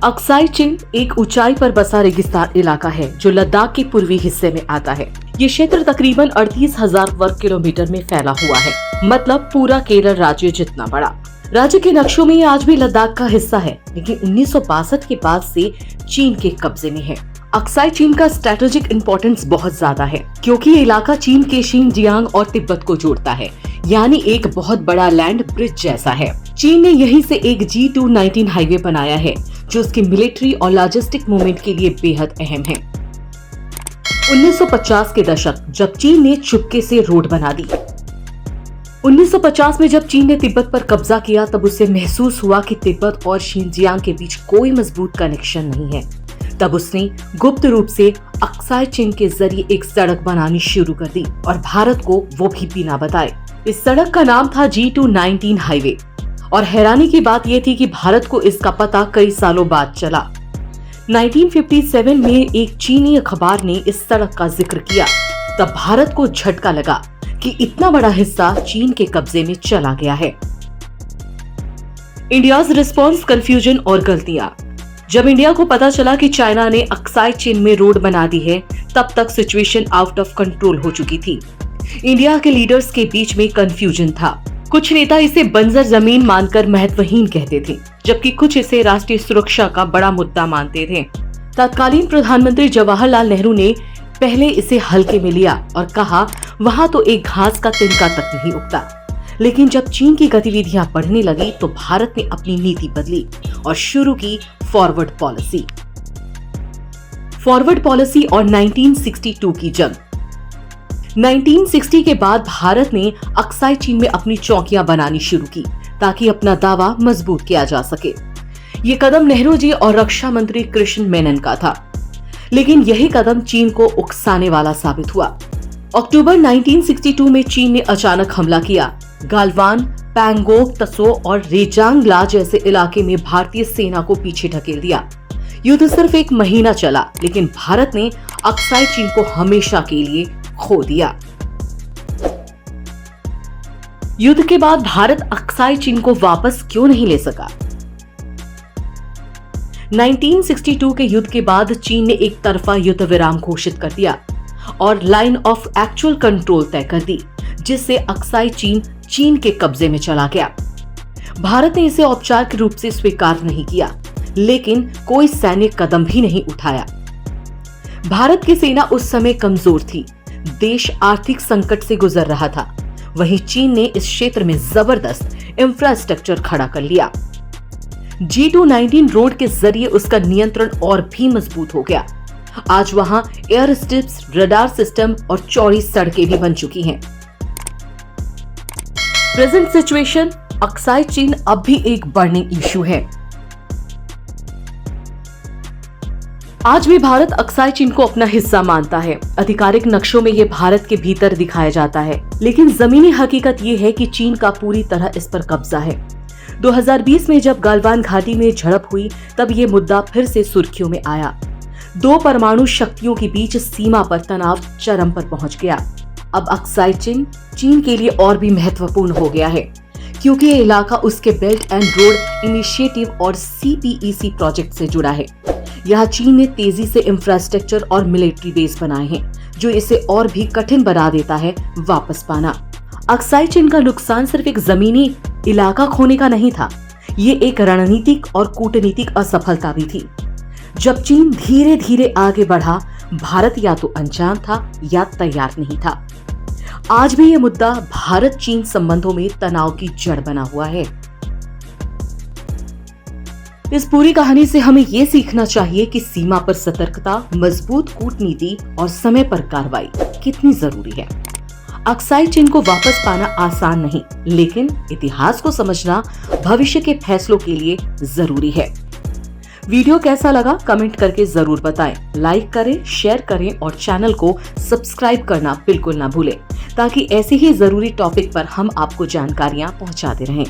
Aksai चिन एक ऊंचाई पर बसा रेगिस्तान इलाका है जो लद्दाख के पूर्वी हिस्से में आता है। ये क्षेत्र तकरीबन 38,000 वर्ग किलोमीटर में फैला हुआ है, मतलब पूरा केरल राज्य जितना बड़ा। राज्य के नक्शों में ये आज भी लद्दाख का हिस्सा है, लेकिन 1962 के बाद से चीन के कब्जे में है। अक्साई चीन का स्ट्रेटेजिक इम्पोर्टेंस बहुत ज्यादा है, क्योंकि ये इलाका चीन के शिनजियांग और तिब्बत को जोड़ता है, यानी एक बहुत बड़ा लैंड ब्रिज जैसा है। चीन ने यहीं से एक G219 हाईवे बनाया है, जो उसके मिलिट्री और लॉजिस्टिक मूवमेंट के लिए बेहद अहम है। 1950 के दशक जब चीन ने चुपके से रोड बना दी। 1950 में जब चीन ने तिब्बत पर कब्जा किया, तब उसे महसूस हुआ कि तिब्बत और शिनजियांग के बीच कोई मजबूत कनेक्शन नहीं है। तब उसने गुप्त रूप से अक्साई चिन के जरिए एक सड़क बनानी शुरू कर दी, और भारत को वो भी बिना बताए। इस सड़क का नाम था G219 हाईवे, और हैरानी की बात यह थी कि भारत को इसका पता कई सालों बाद चला। 1957 में एक चीनी अखबार ने इस सड़क का जिक्र किया। तब भारत को झटका लगा कि इतना बड़ा हिस्सा चीन के कब्जे में चला गया है। इंडियाज रिस्पॉन्स, कंफ्यूजन और गलतियां। जब इंडिया को पता चला कि चाइना ने अक्साई चिन में रोड बना दी है, तब तक सिचुएशन आउट ऑफ कंट्रोल हो चुकी थी। इंडिया के लीडर्स के बीच में कंफ्यूजन था। कुछ नेता इसे बंजर जमीन मानकर महत्वहीन कहते थे, जबकि कुछ इसे राष्ट्रीय सुरक्षा का बड़ा मुद्दा मानते थे। तत्कालीन प्रधानमंत्री जवाहरलाल नेहरू ने पहले इसे हल्के में लिया और कहा, वहां तो एक घास का तिनका तक नहीं उगता। लेकिन जब चीन की गतिविधियां बढ़ने लगी, तो भारत ने अपनी नीति बदली और शुरू की फॉरवर्ड पॉलिसी। फॉरवर्ड पॉलिसी और 1962 की जंग। 1960 के बाद भारत ने अक्साई चीन में अपनी चौकियां बनानी शुरू की, ताकि अपना दावा मजबूत किया जा सके। ये कदम नेहरू जी और रक्षा मंत्री कृष्ण मेनन का था, लेकिन यही कदम चीन को उकसाने वाला साबित हुआ। अक्टूबर 1962 में चीन ने अचानक हमला किया। गालवान, पैंगोंग त्सो और रेजांगला जैसे इलाके में भारतीय सेना को पीछे ढकेल दिया। युद्ध सिर्फ एक महीना चला, लेकिन भारत ने अक्साई चीन को हमेशा के लिए खो दिया। युद्ध के बाद भारत अक्साई चीन को वापस क्यों नहीं ले सका? 1962 के युद्ध के बाद चीन ने एक तरफा युद्ध विराम घोषित कर दिया और लाइन ऑफ एक्चुअल कंट्रोल तय कर दी, जिससे अक्साई चीन चीन के कब्जे में चला गया। भारत ने इसे औपचारिक रूप से स्वीकार नहीं किया, लेकिन कोई सैन्य कदम भी नहीं उठाया। भारत की सेना उस समय कमजोर थी, देश आर्थिक संकट से गुजर रहा था। वहीं चीन ने इस क्षेत्र में जबरदस्त इंफ्रास्ट्रक्चर खड़ा कर लिया। G219 रोड के जरिए उसका नियंत्रण और भी मजबूत हो गया। आज वहां एयर स्ट्रिप्स, रडार सिस्टम और चौड़ी सड़कें भी बन चुकी हैं। प्रेजेंट सिचुएशन, अक्साई चीन अब भी एक बर्निंग इशू है। आज भी भारत अक्साई चीन को अपना हिस्सा मानता है। आधिकारिक नक्शों में ये भारत के भीतर दिखाया जाता है, लेकिन जमीनी हकीकत ये है कि चीन का पूरी तरह इस पर कब्जा है। 2020 में जब गालवान घाटी में झड़प हुई, तब ये मुद्दा फिर से सुर्खियों में आया। दो परमाणु शक्तियों के बीच सीमा पर तनाव चरम पर पहुंच गया। अब अक्साई चीन चीन के लिए और भी महत्वपूर्ण हो गया है, क्योंकि ये इलाका उसके बेल्ट एंड रोड इनिशिएटिव और CPEC प्रोजेक्ट से जुड़ा है। यहाँ चीन ने तेजी से इंफ्रास्ट्रक्चर और मिलिट्री बेस बनाए हैं, जो इसे और भी कठिन बना देता है वापस पाना। अक्साई चीन का नुकसान सिर्फ एक जमीनी इलाका खोने का नहीं था, ये एक रणनीतिक और कूटनीतिक असफलता भी थी। जब चीन धीरे धीरे आगे बढ़ा, भारत या तो अनजान था या तैयार नहीं था। आज भी ये मुद्दा भारत चीन संबंधों में तनाव की जड़ बना हुआ है। इस पूरी कहानी से हमें ये सीखना चाहिए कि सीमा पर सतर्कता, मजबूत कूटनीति और समय पर कार्रवाई कितनी जरूरी है। अक्साई चीन को वापस पाना आसान नहीं, लेकिन इतिहास को समझना भविष्य के फैसलों के लिए जरूरी है। वीडियो कैसा लगा कमेंट करके जरूर बताएं। लाइक करें, शेयर करें और चैनल को सब्सक्राइब करना बिल्कुल ना भूलें, ताकि ऐसे ही जरूरी टॉपिक पर हम आपको जानकारियां पहुंचाते रहें।